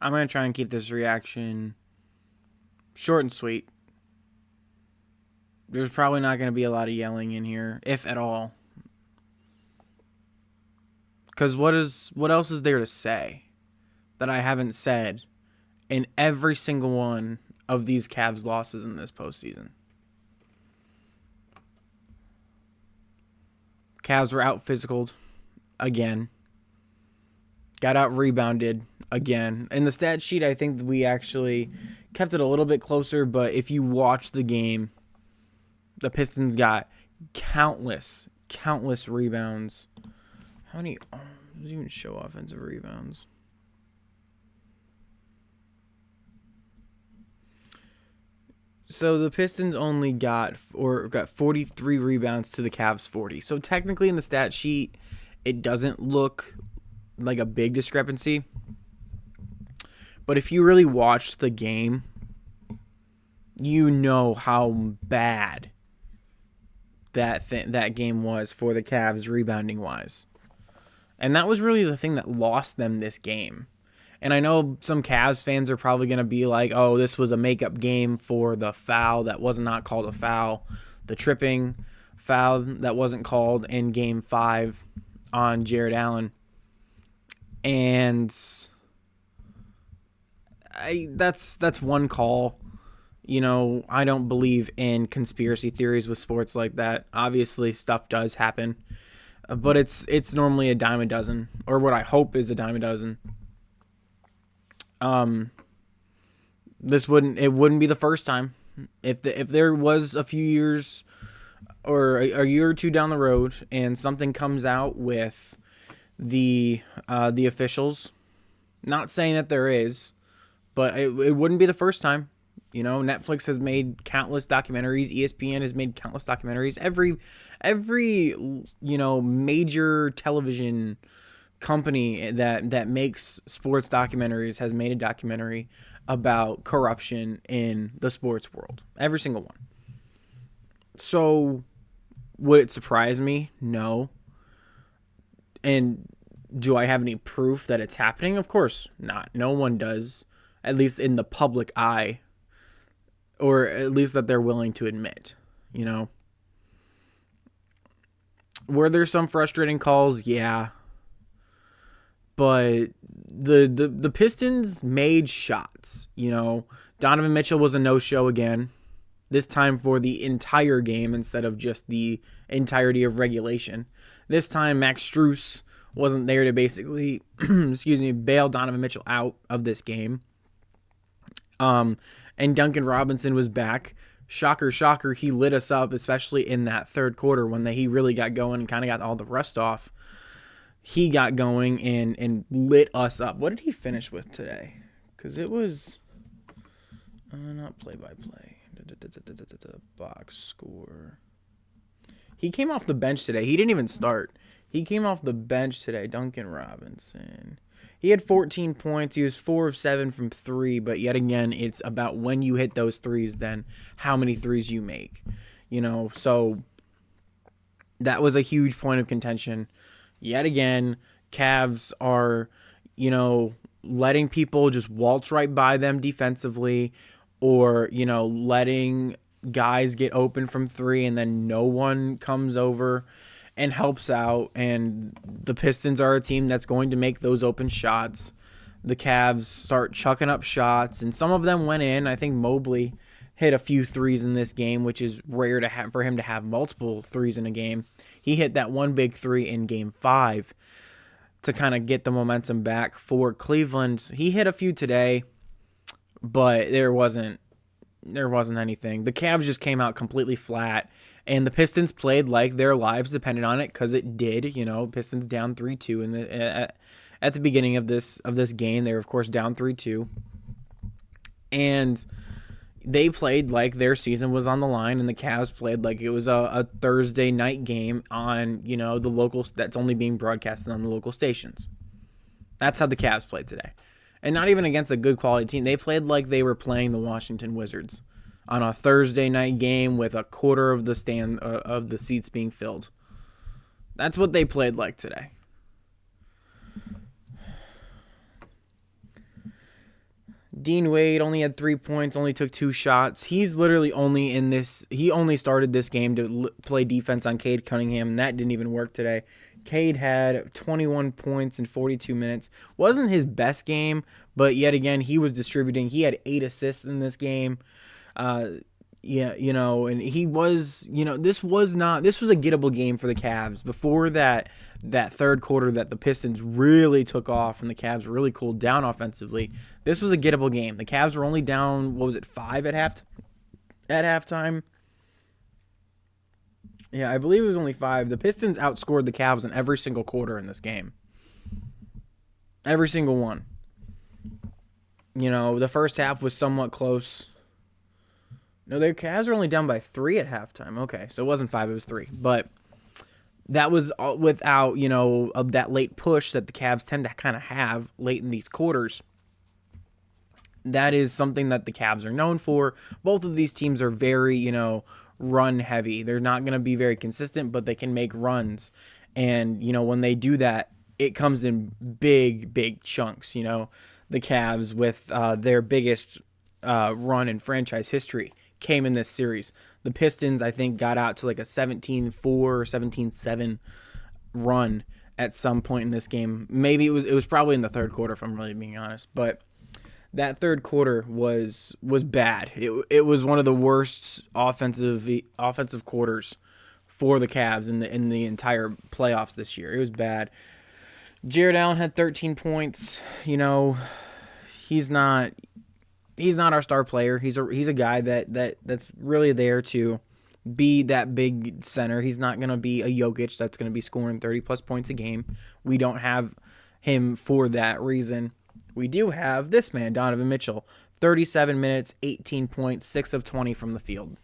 I'm going to try and keep this reaction short and sweet. There's probably not going to be a lot of yelling in here, if at all. Because what else is there to say that I haven't said in every single one of these Cavs losses in this postseason? Cavs were out-physicaled again. Got out-rebounded again. In the stat sheet, I think we actually kept it a little bit closer, but if you watch the game, the Pistons got countless rebounds. How many? Does it even show offensive rebounds? So the Pistons only got 43 rebounds to the Cavs 40. So technically in the stat sheet, it doesn't look like a big discrepancy. But if you really watch the game, you know how bad that game was for the Cavs rebounding wise. And that was really the thing that lost them this game. And I know some Cavs fans are probably going to be like, oh, this was a makeup game for the foul that was not called a foul. The tripping foul that wasn't called in Game 5 on Jared Allen. And that's one call. You know, I don't believe in conspiracy theories with sports like that. Obviously, stuff does happen. But it's normally a dime a dozen, or what I hope is a dime a dozen. It wouldn't be the first time. If there was a few years or a year or two down the road and something comes out with the officials, not saying that there is, but it wouldn't be the first time. You know, Netflix has made countless documentaries. ESPN has made countless documentaries. Every major television company that makes sports documentaries has made a documentary about corruption in the sports world. Every single one. So, would it surprise me? No. And do I have any proof that it's happening? Of course not. No one does, at least in the public eye. Or at least that they're willing to admit, you know. Were there some frustrating calls? Yeah. But the Pistons made shots, you know. Donovan Mitchell was a no-show again. This time for the entire game instead of just the entirety of regulation. This time Max Strus wasn't there to basically, bail Donovan Mitchell out of this game. And Duncan Robinson was back. Shocker, he lit us up, especially in that third quarter when he really got going and kind of got all the rust off. He got going and lit us up. What did he finish with today? Because it was not play-by-play. Box score. He came off the bench today. He didn't even start. He came off the bench today, Duncan Robinson. He had 14 points. He was 4 of 7 from 3, but yet again, it's about when you hit those threes, then how many threes you make. You know, so that was a huge point of contention. Yet again, Cavs are, you know, letting people just waltz right by them defensively, or, you know, letting guys get open from 3 and then no one comes over and helps out. And the Pistons are a team that's going to make those open shots. The Cavs start chucking up shots, and some of them went in. I think Mobley hit a few threes in this game, which is rare to have for him to have multiple threes in a game. He hit that one big 3 in Game 5 to kind of get the momentum back for Cleveland. He hit a few today, but there wasn't anything. The Cavs just came out completely flat. And the Pistons played like their lives depended on it, because it did. You know, Pistons down 3-2 at the beginning of this game. They were, of course, down 3-2. And they played like their season was on the line, and the Cavs played like it was a Thursday night game on, you know, the local, that's only being broadcasted on the local stations. That's how the Cavs played today. And not even against a good quality team. They played like they were playing the Washington Wizards on a Thursday night game with a quarter of the seats being filled. That's what they played like today. Dean Wade only had 3 points, only took 2 shots. He's literally only in this. He only started this game to play defense on Cade Cunningham, and that didn't even work today. Cade had 21 points in 42 minutes. Wasn't his best game, but yet again, he was distributing. He had 8 assists in this game. Yeah, and he was, this was a gettable game for the Cavs. Before that third quarter that the Pistons really took off and the Cavs really cooled down offensively, this was a gettable game. The Cavs were only down, 5 at halftime? Yeah, I believe it was only 5. The Pistons outscored the Cavs in every single quarter in this game. Every single one. The first half was somewhat close. No, the Cavs were only down by 3 at halftime. Okay, so it wasn't 5, it was 3. But that was without, of that late push that the Cavs tend to kind of have late in these quarters. That is something that the Cavs are known for. Both of these teams are very, run heavy. They're not going to be very consistent, but they can make runs. And, when they do that, it comes in big, big chunks. The Cavs with their biggest run in franchise history came in this series. The Pistons, I think, got out to like a 17-4 or 17-7 run at some point in this game. Maybe it was probably in the third quarter, if I'm really being honest. But that third quarter was bad. It was one of the worst offensive quarters for the Cavs in the entire playoffs this year. It was bad. Jared Allen had 13 points. He's not our star player. He's a guy that's really there to be that big center. He's not going to be a Jokic that's going to be scoring 30-plus points a game. We don't have him for that reason. We do have this man, Donovan Mitchell, 37 minutes, 18 points, 6 of 20 from the field.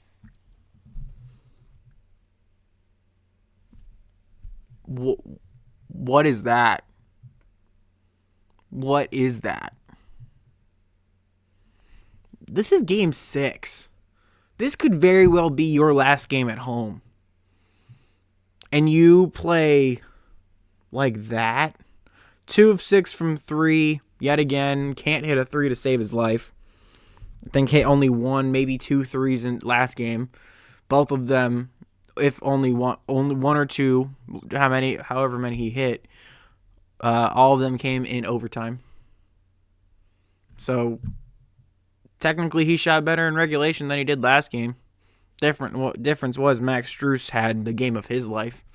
What is that? What is that? This is game 6. This could very well be your last game at home. And you play like that. 2 of 6 from 3. Yet again, can't hit a 3 to save his life. I think hit only 1, maybe 2 threes in last game. Both of them, if only one or 2, however many he hit, all of them came in overtime. So technically, he shot better in regulation than he did last game. Difference was Max Strus had the game of his life.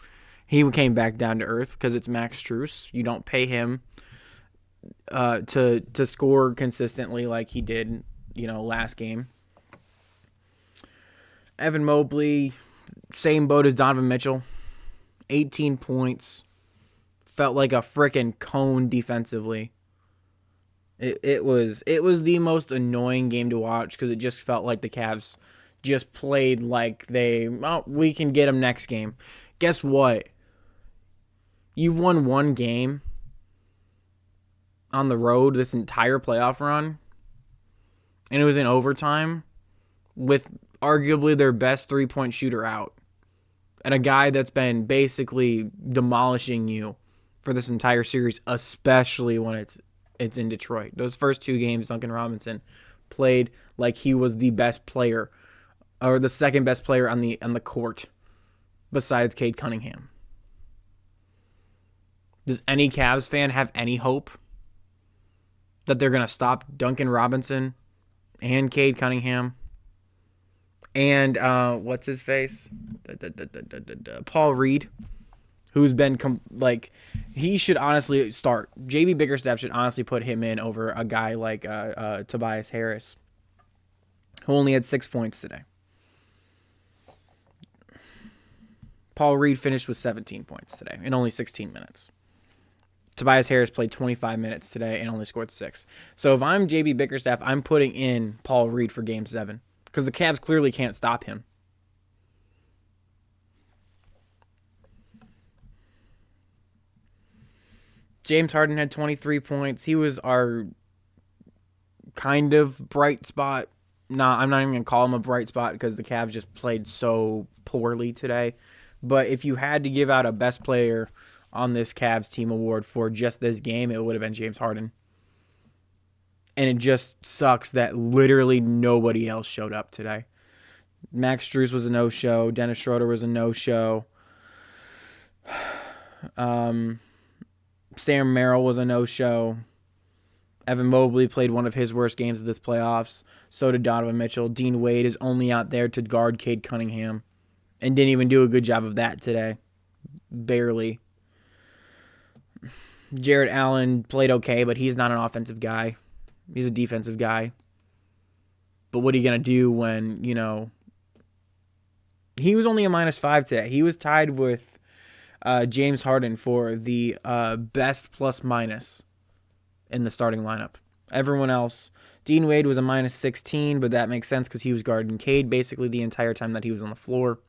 He came back down to earth because it's Max Strus. You don't pay him to score consistently like he did, last game. Evan Mobley, same boat as Donovan Mitchell. 18 points. Felt like a frickin' cone defensively. It was the most annoying game to watch because it just felt like the Cavs just played like we can get them next game. Guess what? You've won one game on the road this entire playoff run, and it was in overtime with arguably their best three-point shooter out and a guy that's been basically demolishing you for this entire series, especially when it's in Detroit. Those first 2 games, Duncan Robinson played like he was the best player or the second best player on the court besides Cade Cunningham. Does any Cavs fan have any hope that they're going to stop Duncan Robinson and Cade Cunningham and what's his face? Paul Reed, who's been he should honestly start. JB Bickerstaff should honestly put him in over a guy like Tobias Harris, who only had 6 points today. Paul Reed finished with 17 points today in only 16 minutes. Tobias Harris played 25 minutes today and only scored 6. So if I'm JB Bickerstaff, I'm putting in Paul Reed for Game 7 because the Cavs clearly can't stop him. James Harden had 23 points. He was our kind of bright spot. Nah, I'm not even going to call him a bright spot because the Cavs just played so poorly today. But if you had to give out a best player on this Cavs team award for just this game, it would have been James Harden. And it just sucks that literally nobody else showed up today. Max Strus was a no-show. Dennis Schroeder was a no-show. Sam Merrill was a no-show. Evan Mobley played one of his worst games of this playoffs. So did Donovan Mitchell. Dean Wade is only out there to guard Cade Cunningham. And didn't even do a good job of that today. Barely. Jarrett Allen played okay, but he's not an offensive guy. He's a defensive guy. But what are you going to do when, he was only a -5 today. He was tied with James Harden for the best plus-minus in the starting lineup. Everyone else, Dean Wade was a -16, but that makes sense because he was guarding Cade basically the entire time that he was on the floor.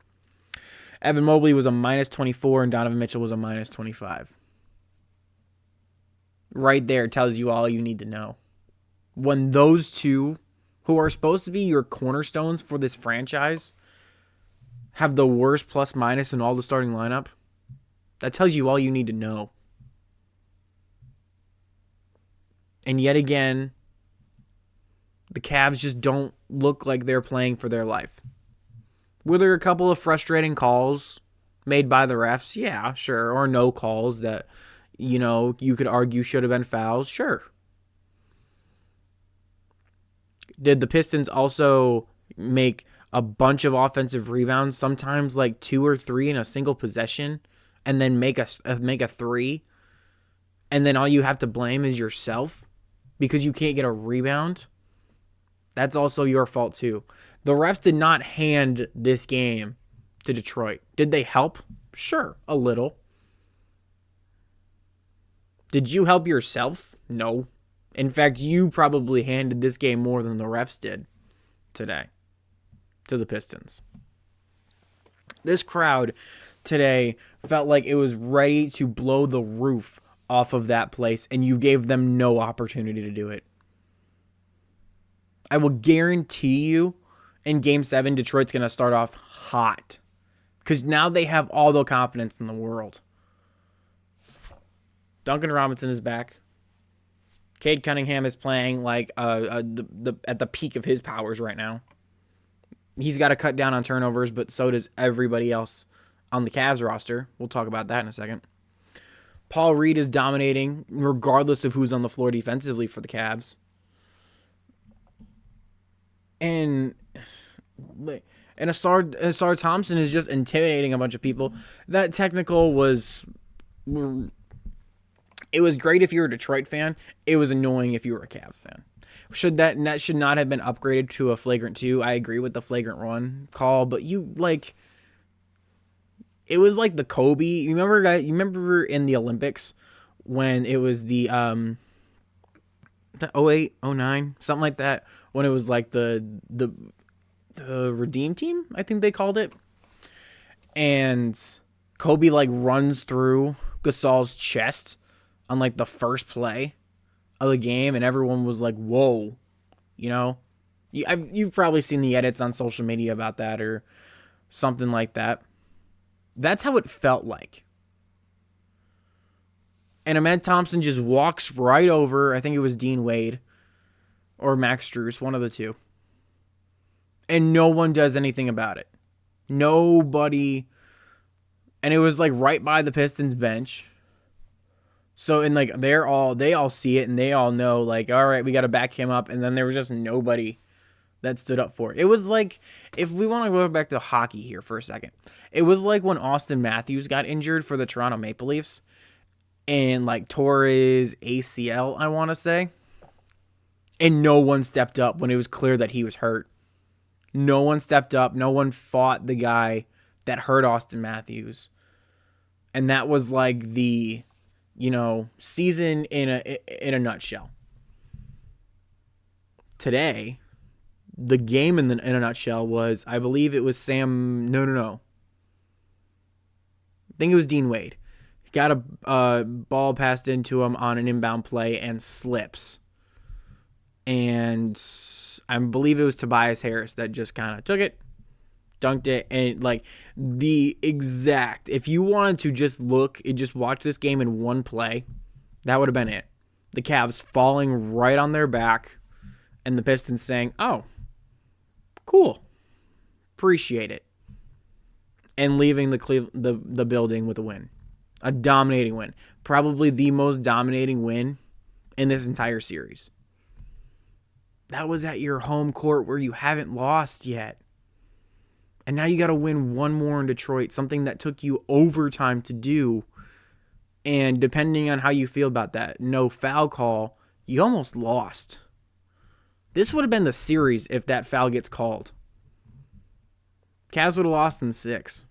Evan Mobley was a -24, and Donovan Mitchell was a -25. Right there tells you all you need to know. When those two, who are supposed to be your cornerstones for this franchise, have the worst plus-minus in all the starting lineup, that tells you all you need to know. And yet again, the Cavs just don't look like they're playing for their life. Were there a couple of frustrating calls made by the refs? Yeah, sure. Or no calls that, you could argue should have been fouls? Sure. Did the Pistons also make a bunch of offensive rebounds, sometimes like 2 or 3 in a single possession, and then make a 3, and then all you have to blame is yourself because you can't get a rebound? That's also your fault too. The refs did not hand this game to Detroit. Did they help? Sure, a little. Did you help yourself? No. In fact, you probably handed this game more than the refs did today to the Pistons. This crowd today felt like it was ready to blow the roof off of that place, and you gave them no opportunity to do it. I will guarantee you in Game 7, Detroit's going to start off hot because now they have all the confidence in the world. Duncan Robinson is back. Cade Cunningham is playing like at the peak of his powers right now. He's got to cut down on turnovers, but so does everybody else on the Cavs roster. We'll talk about that in a second. Paul Reed is dominating regardless of who's on the floor defensively for the Cavs. And Asar Thompson is just intimidating a bunch of people. That technical was... It was great if you were a Detroit fan. It was annoying if you were a Cavs fan. That should not have been upgraded to a flagrant 2. I agree with the flagrant 1 call, but it was like the Kobe. You remember in the Olympics when it was the 08, 09, something like that, when it was like the Redeem Team, I think they called it. And Kobe runs through Gasol's chest on the first play of the game, and everyone was like, whoa, you've probably seen the edits on social media about that or something like that. That's how it felt like. And Ahmed Thompson just walks right over, I think it was Dean Wade or Max Strus, one of the two. And no one does anything about it. Nobody. And it was right by the Pistons bench. So, and they all see it and they all know, all right, we got to back him up. And then there was just nobody that stood up for it. It was if we want to go back to hockey here for a second, it was when Austin Matthews got injured for the Toronto Maple Leafs and tore his ACL, I want to say. And no one stepped up when it was clear that he was hurt. No one stepped up. No one fought the guy that hurt Austin Matthews. And that was the... season in a nutshell. Today, the game in a nutshell was, I believe it was No. I think it was Dean Wade. He got a ball passed into him on an inbound play and slips. And I believe it was Tobias Harris that just kind of took it, dunked it, and if you wanted to just look and just watch this game in one play, that would have been it. The Cavs falling right on their back, And the Pistons saying, oh, cool, appreciate it. And leaving the building with a win. A dominating win. Probably the most dominating win in this entire series. That was at your home court where you haven't lost yet. And now you got to win one more in Detroit, something that took you overtime to do. And depending on how you feel about that, no foul call, you almost lost. This would have been the series if that foul gets called. Cavs would have lost in 6.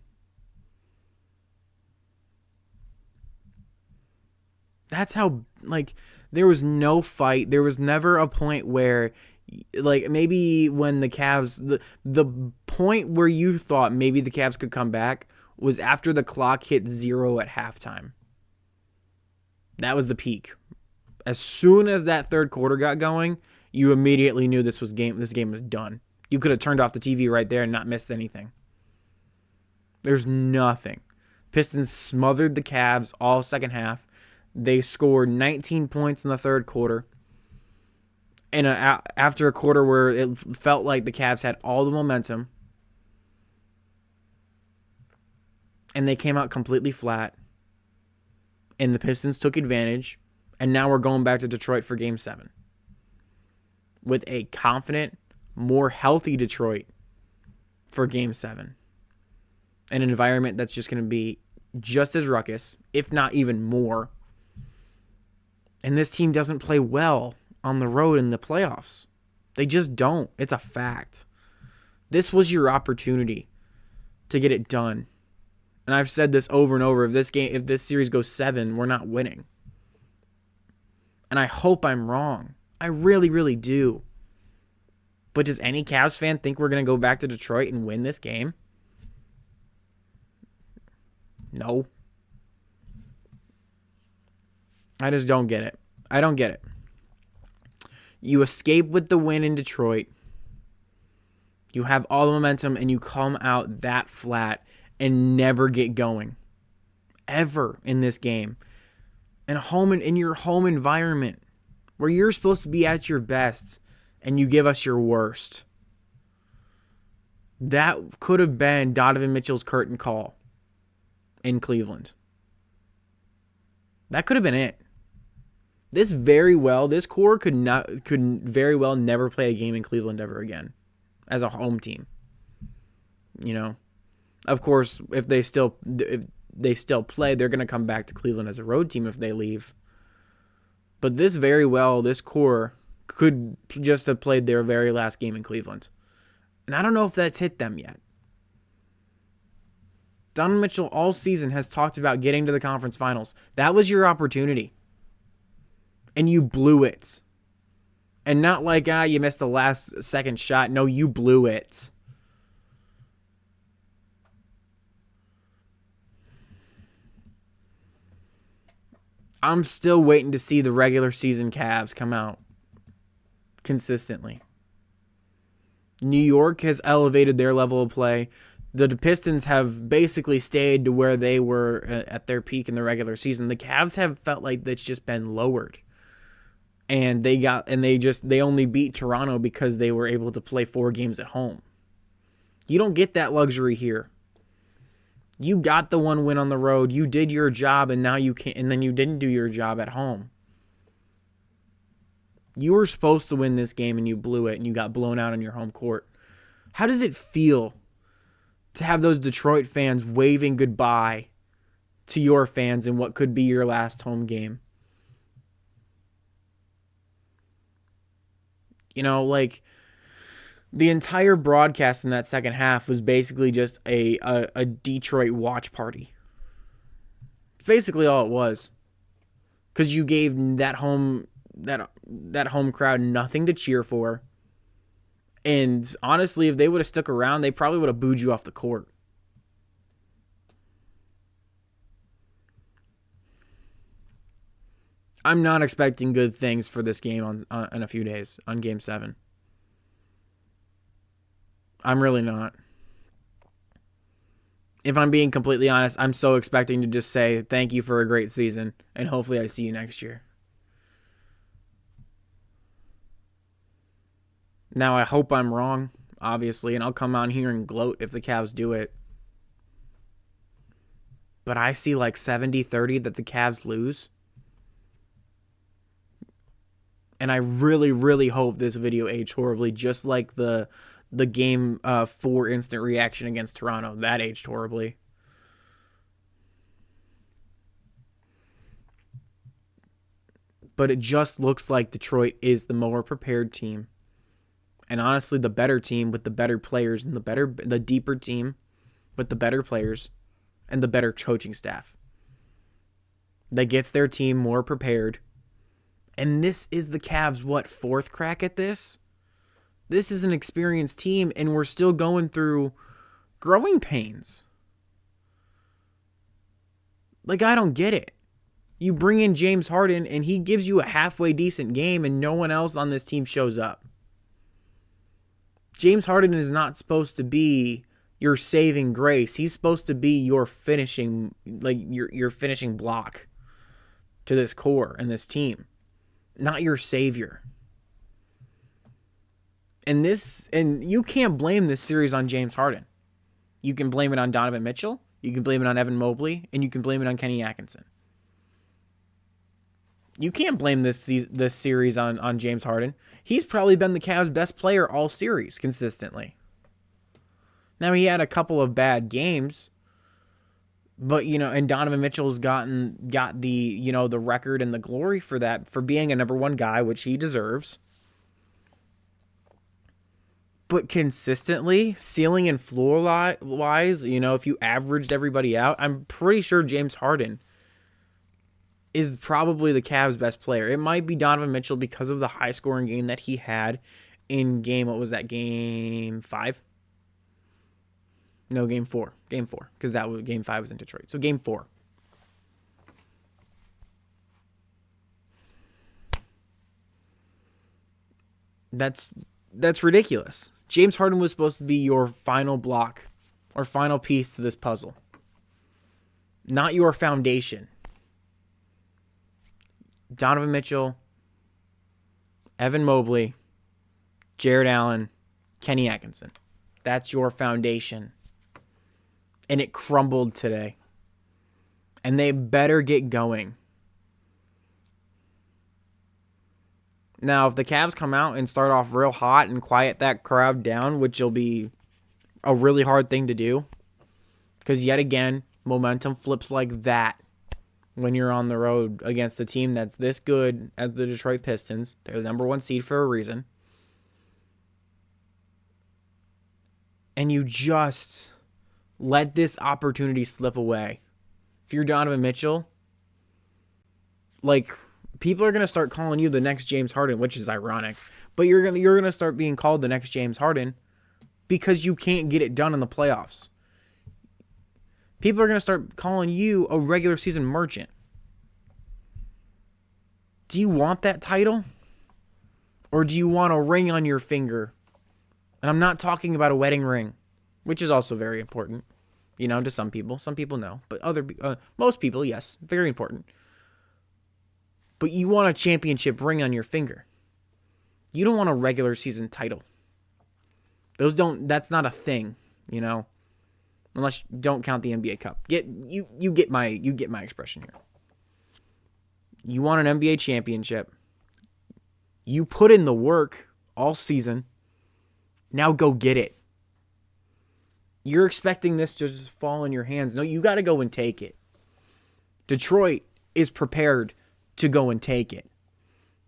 That's how, there was no fight. There was never a point where, maybe when the Cavs, the point where you thought maybe the Cavs could come back was after the clock hit 0 at halftime. That was the peak. As soon as that third quarter got going, you immediately knew this game was done. You could have turned off the TV right there and not missed anything. There's nothing. Pistons smothered the Cavs all second half. They scored 19 points in the third quarter. And after a quarter where it felt like the Cavs had all the momentum. And they came out completely flat. And the Pistons took advantage. And now we're going back to Detroit for Game 7. With a confident, more healthy Detroit for Game 7. An environment that's just going to be just as ruckus, if not even more. And this team doesn't play well on the road in the playoffs. They just don't. It's a fact. This was your opportunity to get it done. And I've said this over and over. If this series goes 7, we're not winning. And I hope I'm wrong. I really, really do. But does any Cavs fan think we're going to go back to Detroit and win this game? No. I just don't get it. I don't get it. You escape with the win in Detroit. You have all the momentum and you come out that flat and never get going. Ever in this game. In your home environment where you're supposed to be at your best and you give us your worst. That could have been Donovan Mitchell's curtain call in Cleveland. That could have been it. This core could very well never play a game in Cleveland ever again as a home team. You know, of course, if they still play, they're going to come back to Cleveland as a road team if they leave. But this core could just have played their very last game in Cleveland. And I don't know if that's hit them yet. Donovan Mitchell all season has talked about getting to the conference finals. That was your opportunity. And you blew it. And not like, you missed the last second shot. No, you blew it. I'm still waiting to see the regular season Cavs come out consistently. New York has elevated their level of play. The Pistons have basically stayed to where they were at their peak in the regular season. The Cavs have felt like that's just been lowered. And they only beat Toronto because they were able to play 4 games at home. You don't get that luxury here. You got the one win on the road. You did your job, and now you can't. And then you didn't do your job at home. You were supposed to win this game, and you blew it, and you got blown out on your home court. How does it feel to have those Detroit fans waving goodbye to your fans in what could be your last home game? You know, like, the entire broadcast in that second half was basically just a Detroit watch party. It's basically all it was. Because you gave that home crowd nothing to cheer for. And honestly, if they would have stuck around, they probably would have booed you off the court. I'm not expecting good things for this game in a few days on Game 7. I'm really not. If I'm being completely honest, I'm so expecting to just say thank you for a great season, and hopefully I see you next year. Now, I hope I'm wrong, obviously, and I'll come on here and gloat if the Cavs do it. But I see like 70-30 that the Cavs lose. And I really, really hope this video aged horribly, just like the game 4 instant reaction against Toronto. That aged horribly. But it just looks like Detroit is the more prepared team. And honestly, the better team with the better players and the deeper team with the better players and the better coaching staff that gets their team more prepared. And this is the Cavs' fourth crack at this? This is an experienced team, and we're still going through growing pains. Like, I don't get it. You bring in James Harden, and he gives you a halfway decent game, and no one else on this team shows up. James Harden is not supposed to be your saving grace. He's supposed to be your finishing, like your finishing block to this core and this team, not your savior. And you can't blame this series on James Harden. You can blame it on Donovan Mitchell, you can blame it on Evan Mobley, and you can blame it on Kenny Atkinson. You can't blame this series on James Harden. He's probably been the Cavs' best player all series consistently. Now, he had a couple of bad games, but, and Donovan Mitchell's got the, the record and the glory for that, for being a number one guy, which he deserves. But consistently, ceiling and floor wise, if you averaged everybody out, I'm pretty sure James Harden is probably the Cavs' best player. It might be Donovan Mitchell because of the high-scoring game that he had in Game 5? No, Game 4. Game 4, because Game 5 was in Detroit. So Game 4. That's ridiculous. James Harden was supposed to be your final block or final piece to this puzzle, not your foundation. Donovan Mitchell, Evan Mobley, Jared Allen, Kenny Atkinson. That's your foundation. And it crumbled today. And they better get going. Now, if the Cavs come out and start off real hot and quiet that crowd down, which will be a really hard thing to do, because yet again, momentum flips like that when you're on the road against a team that's this good as the Detroit Pistons. They're the number one seed for a reason. And you just let this opportunity slip away. If you're Donovan Mitchell, people are going to start calling you the next James Harden, which is ironic. But you're going to start being called the next James Harden because you can't get it done in the playoffs. People are going to start calling you a regular season merchant. Do you want that title? Or do you want a ring on your finger? And I'm not talking about a wedding ring, which is also very important, to some people. Some people no, but most people, yes, very important. But you want a championship ring on your finger. You don't want a regular season title. That's not a thing, Unless you don't count the NBA Cup. You get my expression here. You want an NBA championship. You put in the work all season. Now go get it. You're expecting this to just fall in your hands. No, you got to go and take it. Detroit is prepared to go and take it.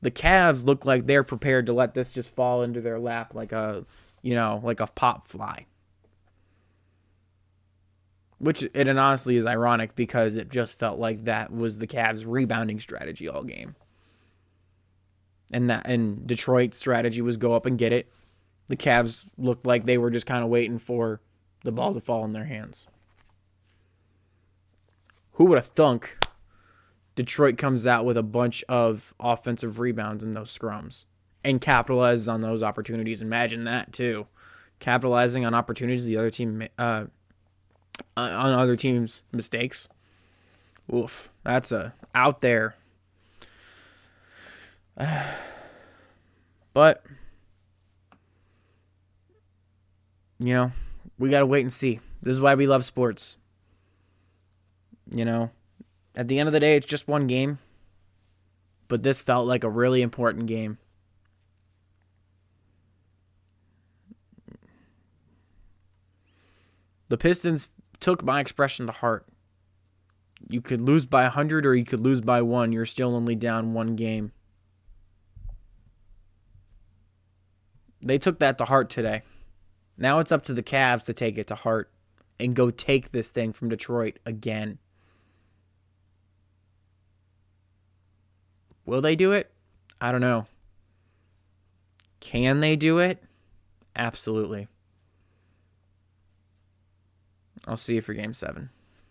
The Cavs look like they're prepared to let this just fall into their lap like a pop fly. Which it honestly is ironic because it just felt like that was the Cavs' rebounding strategy all game. And Detroit's strategy was go up and get it. The Cavs looked like they were just kind of waiting for the ball to fall in their hands. Who would have thunk Detroit comes out with a bunch of offensive rebounds in those scrums and capitalizes on those opportunities? Imagine that too. Capitalizing on opportunities the other team on other teams' mistakes. Oof, that's out there. But you know, we got to wait and see. This is why we love sports. You know, at the end of the day, it's just one game. But this felt like a really important game. The Pistons took my expression to heart. You could lose by 100 or you could lose by 1. You're still only down one game. They took that to heart today. Now it's up to the Cavs to take it to heart and go take this thing from Detroit again. Will they do it? I don't know. Can they do it? Absolutely. I'll see you for Game 7.